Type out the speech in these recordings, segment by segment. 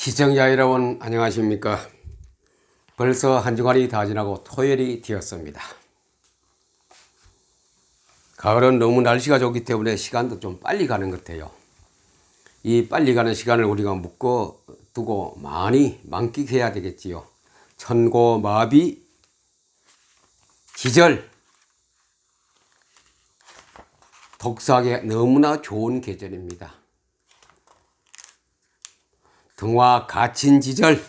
시청자 여러분 안녕하십니까. 벌써 한 주간이 다 지나고 토요일이 되었습니다. 가을은 너무 날씨가 좋기 때문에 시간도 좀 빨리 가는 것 같아요. 이 빨리 가는 시간을 우리가 묶어 두고 많이 만끽해야 되겠지요. 천고 마비 지절 독서하기 너무나 좋은 계절입니다. 등화 가친 지절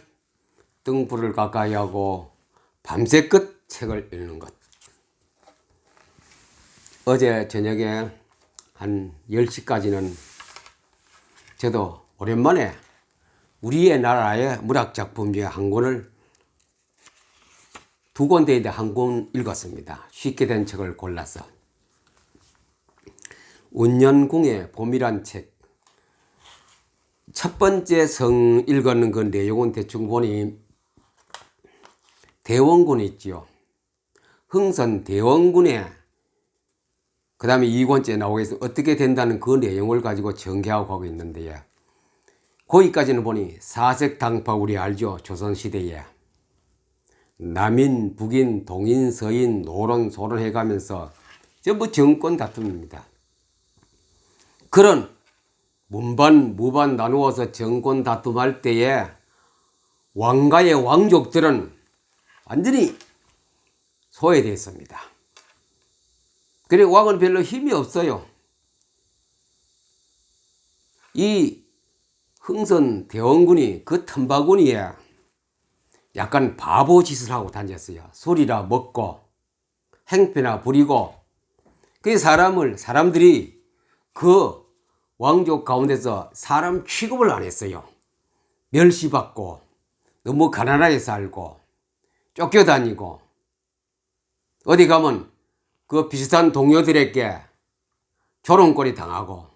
등불을 가까이 하고 밤새끝 책을 읽는 것. 어제 저녁에 한 10시까지는 저도 오랜만에 우리의 나라의 문학작품 중에 한 권을 두 권대인데 한 권 읽었습니다. 쉽게 된 책을 골라서. 운년궁의 봄이란 책. 첫 번째 성 읽었는 그 내용은 대충 보니 대원군 있지요. 흥선 대원군에 그 다음에 2권째 나오겠어 어떻게 된다는 그 내용을 가지고 전개하고 가고 있는데요. 거기까지는 보니 사색당파 우리 알죠? 조선시대에 남인, 북인, 동인, 서인, 노론, 소론 해가면서 전부 정권 다툼입니다. 그런 문반, 무반 나누어서 정권 다툼할 때에 왕가의 왕족들은 완전히 소외됐습니다. 그리고 왕은 별로 힘이 없어요. 이 흥선 대원군이 그 탐바구니에 약간 바보 짓을 하고 다녔어요. 술이나 먹고 행패나 부리고 그 사람들이 그 왕족 가운데서 사람 취급을 안 했어요. 멸시받고 너무 가난하게 살고 쫓겨다니고 어디 가면 그 비슷한 동료들에게 조롱거리 당하고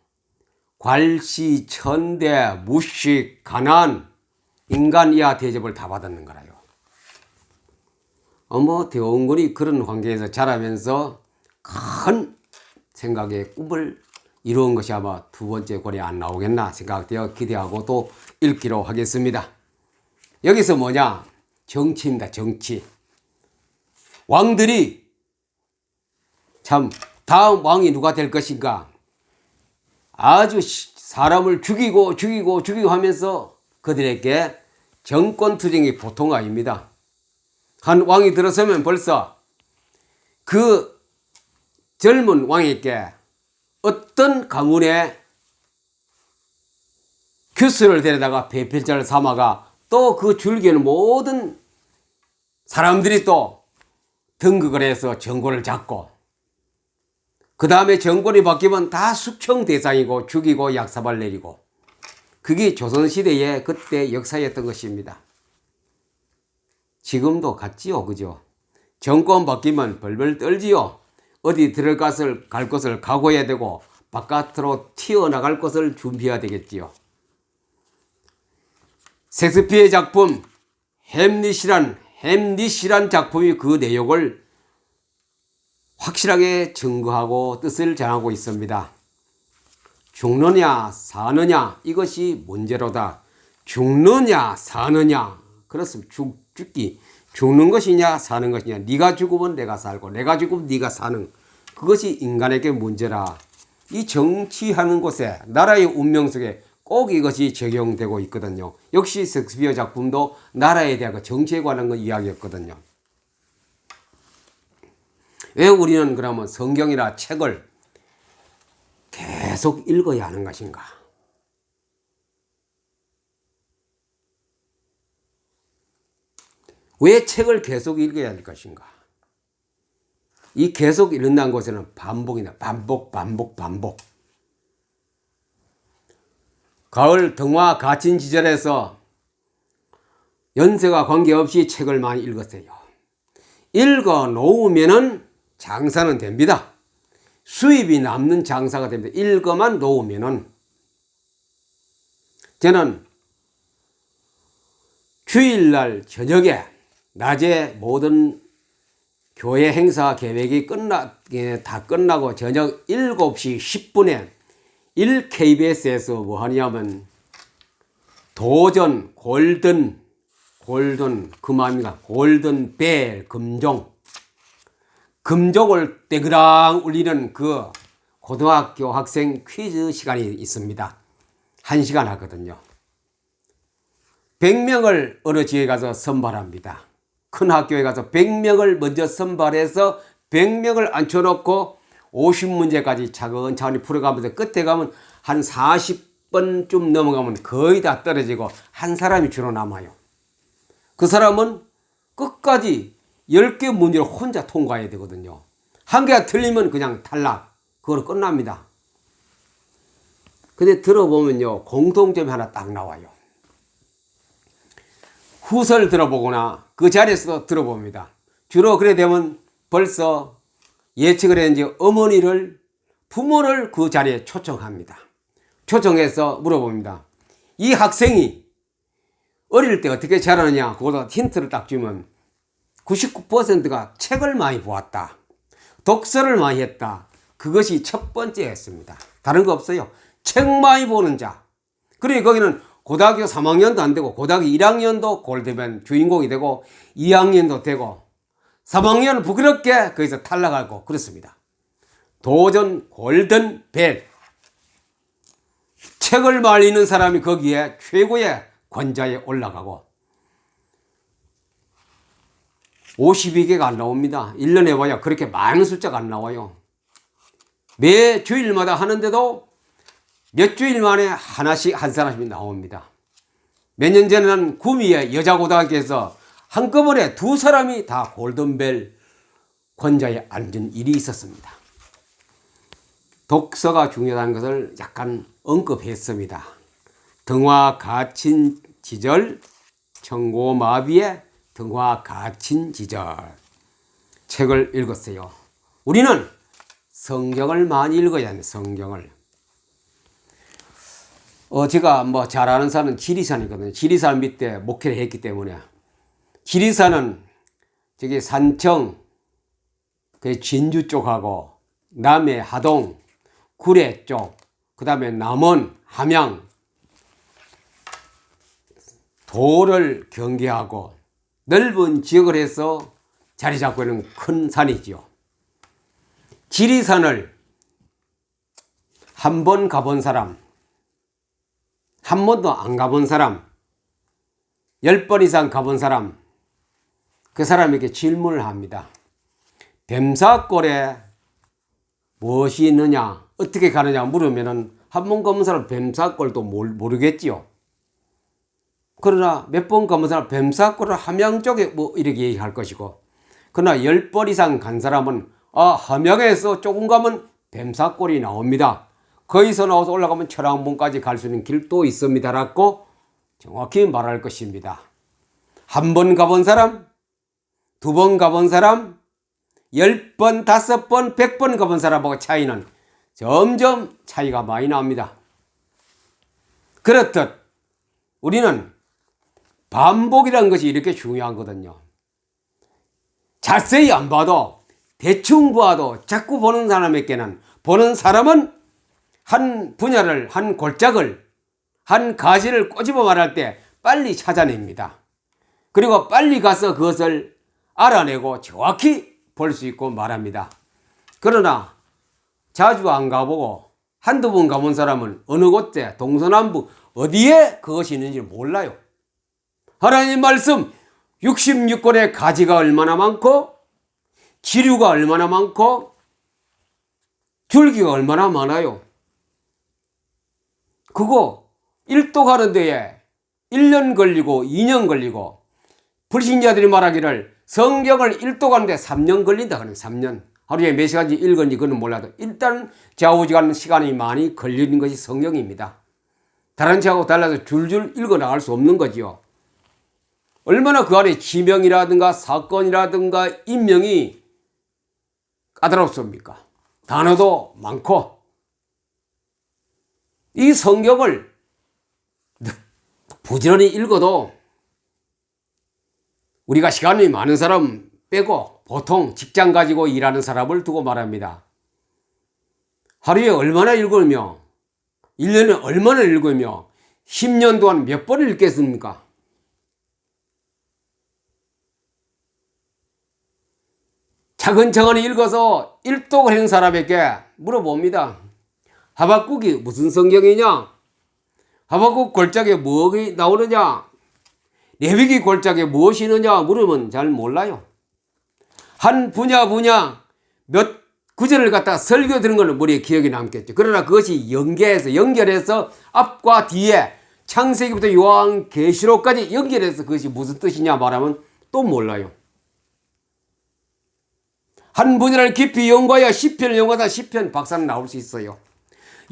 괄시, 천대, 무식, 가난, 인간 이하 대접을 다 받았는 거라요. 대원군이 그런 환경에서 자라면서 큰 생각의 꿈을 이루은 것이 아마 두 번째 권에 안 나오겠나 생각되어 기대하고 또 읽기로 하겠습니다. 여기서 뭐냐? 정치입니다. 정치. 왕들이 참 다음 왕이 누가 될 것인가 아주 사람을 죽이고 하면서 그들에게 정권 투쟁이 보통 아닙니다. 한 왕이 들어서면 벌써 그 젊은 왕에게 어떤 가문의 규수를 데려다가 배필자를 삼아가 또 그 줄기에는 모든 사람들이 또 등극을 해서 정권을 잡고 그 다음에 정권이 바뀌면 다 숙청 대상이고 죽이고 약사발 내리고 그게 조선시대의 그때 역사였던 것입니다. 지금도 같지요. 그죠? 정권 바뀌면 벌벌 떨지요. 어디 갈 것을 각오해야 되고 바깥으로 튀어나갈 것을 준비해야 되겠지요. 셰익스피어의 작품 햄릿이란 작품이 그 내용을 확실하게 증거하고 뜻을 전하고 있습니다. 죽느냐 사느냐 이것이 문제로다. 죽느냐 사느냐 그렇습니다. 죽는 것이냐 사는 것이냐 네가 죽으면 내가 살고 내가 죽으면 네가 사는 그것이 인간에게 문제라. 이 정치하는 곳에 나라의 운명 속에 꼭 이것이 적용되고 있거든요. 역시 셰익스피어 작품도 나라에 대한 정치에 관한 이야기였거든요. 왜 우리는 그러면 성경이나 책을 계속 읽어야 하는 것인가? 왜 책을 계속 읽어야 할 것인가? 이 계속 읽는다는 것에는 반복이다. 반복. 가을 등화 가친 지절에서 연세와 관계없이 책을 많이 읽었어요. 읽어 놓으면은 장사는 됩니다. 수입이 남는 장사가 됩니다. 읽어만 놓으면은. 저는 주일날 저녁에 낮에 모든 교회 행사 계획이 다 끝나고 저녁 7시 10분에 1KBS에서 뭐 하냐면 도전, 골든 그 마음입니다. 골든 벨, 금종. 금종을 떼그랑 울리는 그 고등학교 학생 퀴즈 시간이 있습니다. 1시간 하거든요. 100명을 어느 지역에 가서 선발합니다. 큰 학교에 가서 100명을 먼저 선발해서 100명을 앉혀놓고 50문제까지 차근차근히 풀어가면서 끝에 가면 한 40번쯤 넘어가면 거의 다 떨어지고 한 사람이 주로 남아요. 그 사람은 끝까지 10개 문제를 혼자 통과해야 되거든요. 한 개가 틀리면 그냥 탈락. 그걸로 끝납니다. 근데 들어보면요, 공통점이 하나 딱 나와요. 후설 들어보거나 그 자리에서도 들어봅니다. 주로 그래 되면 벌써 예측을 했는지 부모를 그 자리에 초청합니다. 초청해서 물어봅니다. 이 학생이 어릴 때 어떻게 자라느냐, 그거다 힌트를 딱 주면 99%가 책을 많이 보았다. 독서를 많이 했다. 그것이 첫 번째였습니다. 다른 거 없어요. 책 많이 보는 자. 그리고 거기는 고등학교 3학년도 안 되고 고등학교 1학년도 골드면 주인공이 되고 2학년도 되고 3학년은 부끄럽게 거기서 탈락하고 그렇습니다. 도전 골든 벨. 책을 많이 읽는 사람이 거기에 최고의 권좌에 올라가고 52개가 안 나옵니다. 1년에 봐야 그렇게 많은 숫자가 안 나와요. 매 주일마다 하는데도 몇 주일 만에 하나씩 한 사람씩 나옵니다. 몇 년 전에는 구미의 여자고등학교에서 한꺼번에 2사람이 다 골든벨 권좌에 앉은 일이 있었습니다. 독서가 중요하다는 것을 약간 언급했습니다. 등화 가친 지절, 청고마비의 등화 가친 지절 책을 읽었어요. 우리는 성경을 많이 읽어야 합니다. 성경을. 제가 잘 아는 산은 지리산이거든요. 지리산 밑에 목회를 했기 때문에 지리산은 저기 산청, 그 진주 쪽하고 남해 하동, 구례 쪽, 그 다음에 남원, 함양 도를 경계하고 넓은 지역을 해서 자리 잡고 있는 큰 산이지요. 지리산을 한 번 가본 사람, 한 번도 안 가본 사람, 10번 이상 가본 사람, 그 사람에게 질문을 합니다. 뱀사골에 무엇이 있느냐, 어떻게 가느냐 물으면은 한 번 가본 사람 뱀사골도 모르겠지요. 그러나 몇 번 가본 사람 뱀사골을 함양 쪽에 이렇게 얘기할 것이고, 그러나 10번 이상 간 사람은 함양에서 조금 가면 뱀사골이 나옵니다. 거기서 나와서 올라가면 철왕봉까지 갈 수 있는 길도 있습니다라고 정확히 말할 것입니다. 한 번 가본 사람, 2번 가본 사람, 10번, 5번, 100번 가본 사람하고 차이는 점점 차이가 많이 납니다. 그렇듯 우리는 반복이라는 것이 이렇게 중요하거든요. 자세히 안 봐도 대충 봐도 자꾸 보는 사람에게는, 보는 사람은 한 분야를, 한 골짝을, 한 가지를 꼬집어 말할 때 빨리 찾아냅니다. 그리고 빨리 가서 그것을 알아내고 정확히 볼 수 있고 말합니다. 그러나 자주 안 가보고 한두 번 가본 사람은 어느 곳에 동서남북 어디에 그것이 있는지 몰라요. 하나님 말씀 66권의 가지가 얼마나 많고 기류가 얼마나 많고 줄기가 얼마나 많아요. 그거 1도 가는 데에 1년 걸리고 2년 걸리고, 불신자들이 말하기를 성경을 1도 가는데 3년 걸린다 그러는 3년. 하루에 몇 시간씩 읽은지 그건 몰라도 일단 좌우지간 시간이 많이 걸리는 것이 성경입니다. 다른 책하고 달라서 줄줄 읽어 나갈 수 없는 거지요. 얼마나 그 안에 지명이라든가 사건이라든가 인명이 까다롭습니까? 단어도 많고. 이 성경을 부지런히 읽어도 우리가 시간이 많은 사람 빼고 보통 직장 가지고 일하는 사람을 두고 말합니다. 하루에 얼마나 읽으며 1년에 얼마나 읽으며 10년 동안 몇 번을 읽겠습니까? 차근차근히 읽어서 일독을 한 사람에게 물어봅니다. 하박국이 무슨 성경이냐? 하박국 골짜기에 뭐가 나오느냐? 레위기 골짜기에 무엇이 있느냐? 물으면 잘 몰라요. 한 분야 몇 구절을 갖다가 설교 들은 거는 머리에 기억이 남겠죠. 그러나 그것이 연결해서 앞과 뒤에 창세기부터 요한계시록까지 연결해서 그것이 무슨 뜻이냐 말하면 또 몰라요. 한 분야를 깊이 연구하여 시편을 연구하다 시편 박사는 나올 수 있어요.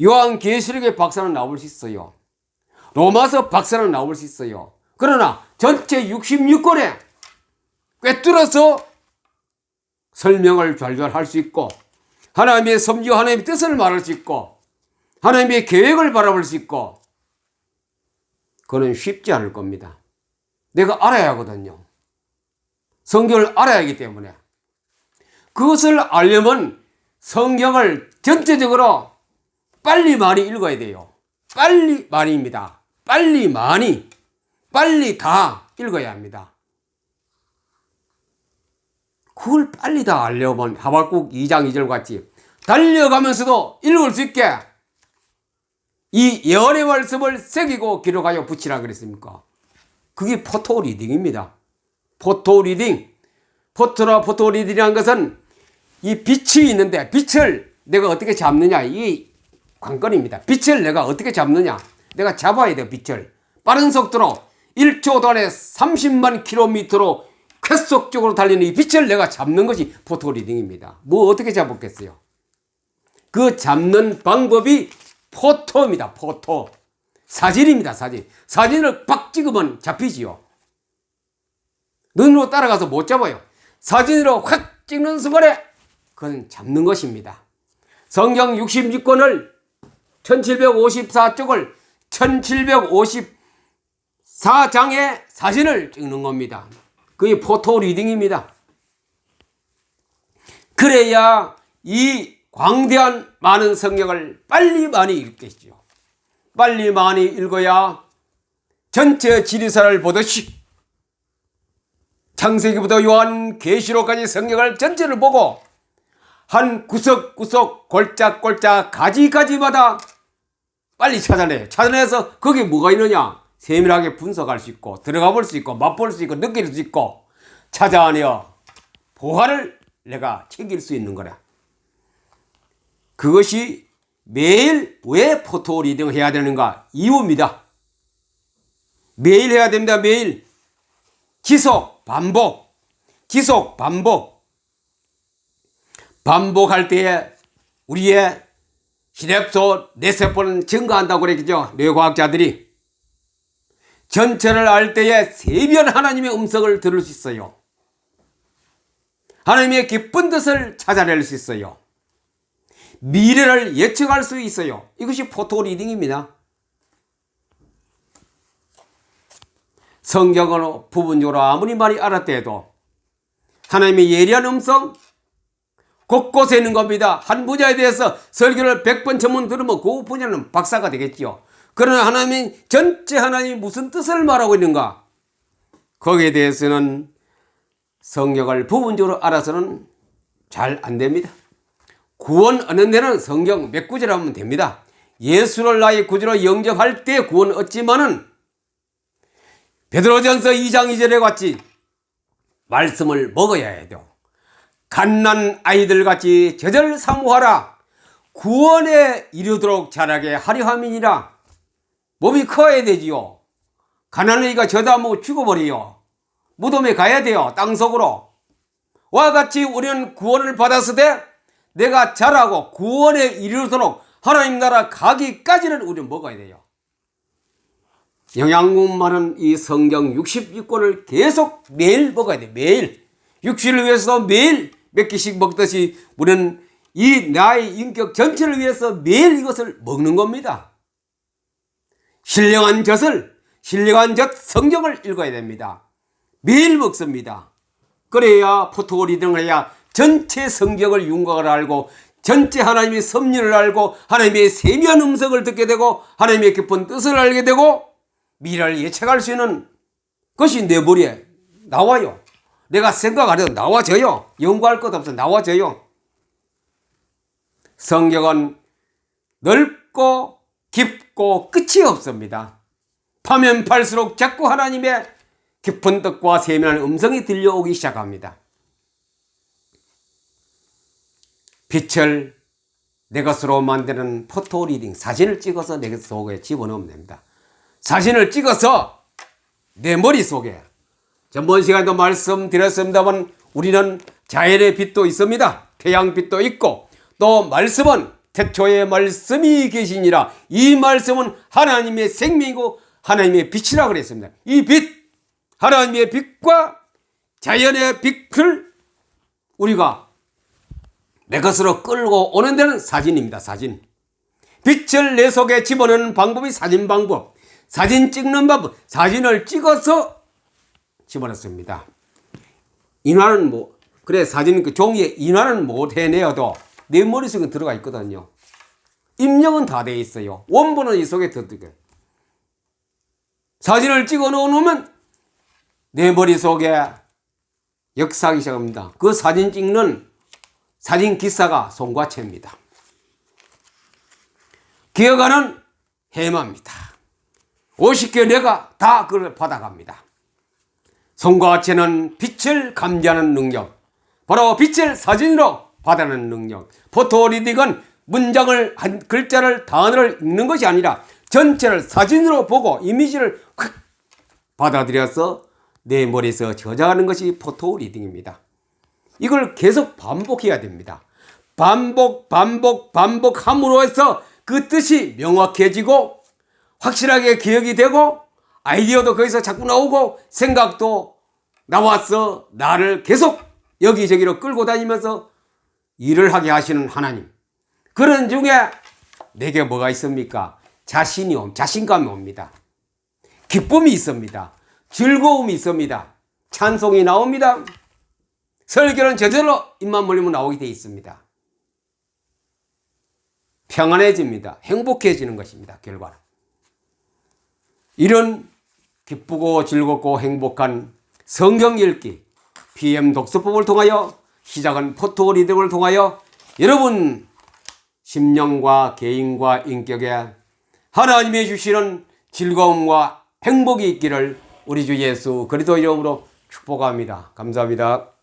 요한계시록의 박사는 나올 수 있어요. 로마서 박사는 나올 수 있어요. 그러나 전체 66권에 꿰뚫어서 설명을 잘잘 할 수 있고 하나님의 섭리와 하나님의 뜻을 말할 수 있고 하나님의 계획을 바라볼 수 있고 그건 쉽지 않을 겁니다. 내가 알아야 하거든요. 성경을 알아야 하기 때문에 그것을 알려면 성경을 전체적으로 빨리 많이 읽어야 돼요. 빨리 많이입니다. 빨리 많이, 빨리 다 읽어야 합니다. 그걸 빨리 다 알려면 하박국 2장 2절 같이 달려가면서도 읽을 수 있게 이 예언의 말씀을 새기고 기록하여 붙이라 그랬습니까? 그게 포토 리딩입니다. 포토 리딩. 포토 리딩이라는 것은 이 빛이 있는데 빛을 내가 어떻게 잡느냐 이 관건입니다. 빛을 내가 어떻게 잡느냐. 내가 잡아야 돼요. 빛을. 빠른 속도로 1초 동안에 30만 킬로미터로 쾌속적으로 달리는 이 빛을 내가 잡는 것이 포토 리딩입니다. 뭐 어떻게 잡았겠어요? 그 잡는 방법이 포토입니다. 포토. 사진입니다. 사진. 사진을 빡 찍으면 잡히지요. 눈으로 따라가서 못 잡아요. 사진으로 확 찍는 순간에 그건 잡는 것입니다. 성경 66권을 1754쪽을 1754장의 사진을 찍는 겁니다. 그게 포토 리딩입니다. 그래야 이 광대한 많은 성경을 빨리 많이 읽겠죠. 빨리 많이 읽어야 전체 지리사를 보듯이 창세기부터 요한계시록까지 성경을 전체를 보고 한 구석구석 골짜골짜 가지가지마다 빨리 찾아내요. 찾아내서 거기에 뭐가 있느냐 세밀하게 분석할 수 있고 들어가 볼 수 있고 맛볼 수 있고 느낄 수 있고 찾아내어 보화를 내가 챙길 수 있는 거라. 그것이 매일 왜 포토 리딩을 해야 되는가 이유입니다. 매일 해야 됩니다. 매일 지속 반복 반복할 때에 우리의 시냅소 뇌세포는 증가한다고 그랬죠. 뇌과학자들이. 전체를 알 때에 세변 하나님의 음성을 들을 수 있어요. 하나님의 기쁜 뜻을 찾아낼 수 있어요. 미래를 예측할 수 있어요. 이것이 포토 리딩입니다. 성경으로 부분적으로 아무리 많이 알았다 해도 하나님의 예리한 음성 곳곳에 있는 겁니다. 한 분야에 대해서 설교를 100번 전문 들으면 그 분야는 박사가 되겠지요. 그러나 하나님이 전체 하나님이 무슨 뜻을 말하고 있는가 거기에 대해서는 성경을 부분적으로 알아서는 잘 안 됩니다. 구원 얻는 데는 성경 몇 구절 하면 됩니다. 예수를 나의 구주로 영접할 때 구원 얻지만은 베드로전서 2장 2절에 같이 말씀을 먹어야 해요. 갓난 아이들 같이 제절 사모하라. 구원에 이르도록 자라게 하려 함이니라. 몸이 커야 되지요. 가난아이가 저다 먹고 죽어버려요. 무덤에 가야 돼요. 땅속으로. 와 같이 우리는 구원을 받았을 때 내가 자라고 구원에 이르도록 하나님 나라 가기까지는 우리는 먹어야 돼요. 영양분 많은 이 성경 66권을 계속 매일 먹어야 돼. 매일. 육신을 위해서도 매일 몇 개씩 먹듯이 우리는 이 나의 인격 전체를 위해서 매일 이것을 먹는 겁니다. 신령한 젖 성경을 읽어야 됩니다. 매일 먹습니다. 그래야 포토 리딩을 해야 전체 성경을 윤곽을 알고 전체 하나님의 섭리를 알고 하나님의 세미한 음성을 듣게 되고 하나님의 깊은 뜻을 알게 되고 미래를 예측할 수 있는 것이 내 머리에 나와요. 내가 생각하려도 나와져요. 연구할 것 없어 나와져요. 성경은 넓고 깊고 끝이 없습니다. 파면 팔수록 자꾸 하나님의 깊은 뜻과 세밀한 음성이 들려오기 시작합니다. 빛을 내 것으로 만드는 포토리딩, 사진을 찍어서 내 속에 집어넣으면 됩니다. 사진을 찍어서 내 머릿속에, 전번 시간에도 말씀드렸습니다만 우리는 자연의 빛도 있습니다. 태양빛도 있고 또 말씀은 태초에 말씀이 계시니라. 이 말씀은 하나님의 생명이고 하나님의 빛이라 그랬습니다. 이 빛, 하나님의 빛과 자연의 빛을 우리가 내 것으로 끌고 오는 데는 사진입니다. 사진. 빛을 내 속에 집어넣는 방법이 사진 방법. 사진 찍는 방법. 사진을 찍어서 집어넣습니다. 인화는 그래 사진 그 종이에 인화는 못 해내어도 내 머릿속에 들어가 있거든요. 입력은 다 돼 있어요. 원본은 이 속에 들어가. 사진을 찍어 놓으면 내 머릿속에 역사하기 시작합니다. 그 사진 찍는 사진 기사가 송과채입니다. 기억하는 해마입니다. 50개 내가 다 그걸 받아갑니다. 송과채는 빛을 감지하는 능력, 바로 빛을 사진으로 받아내는 능력. 포토리딩은 문장을 한 글자를 단어를 읽는 것이 아니라 전체를 사진으로 보고 이미지를 확 받아들여서 내 머리에서 저장하는 것이 포토리딩입니다. 이걸 계속 반복해야 됩니다. 반복함으로 해서 그 뜻이 명확해지고 확실하게 기억이 되고 아이디어도 거기서 자꾸 나오고 생각도 나와서 나를 계속 여기저기로 끌고 다니면서 일을 하게 하시는 하나님. 그런 중에 내게 뭐가 있습니까? 자신감이 옵니다. 기쁨이 있습니다. 즐거움이 있습니다. 찬송이 나옵니다. 설교는 저절로 입만 벌리면 나오게 되어 있습니다. 평안해집니다. 행복해지는 것입니다. 결과는. 이런 기쁘고 즐겁고 행복한 성경 읽기 PM 독서법을 통하여 시작은 포토리딩을 통하여 여러분 심령과 개인과 인격에 하나님이 주시는 즐거움과 행복이 있기를 우리 주 예수 그리스도 이름으로 축복합니다. 감사합니다.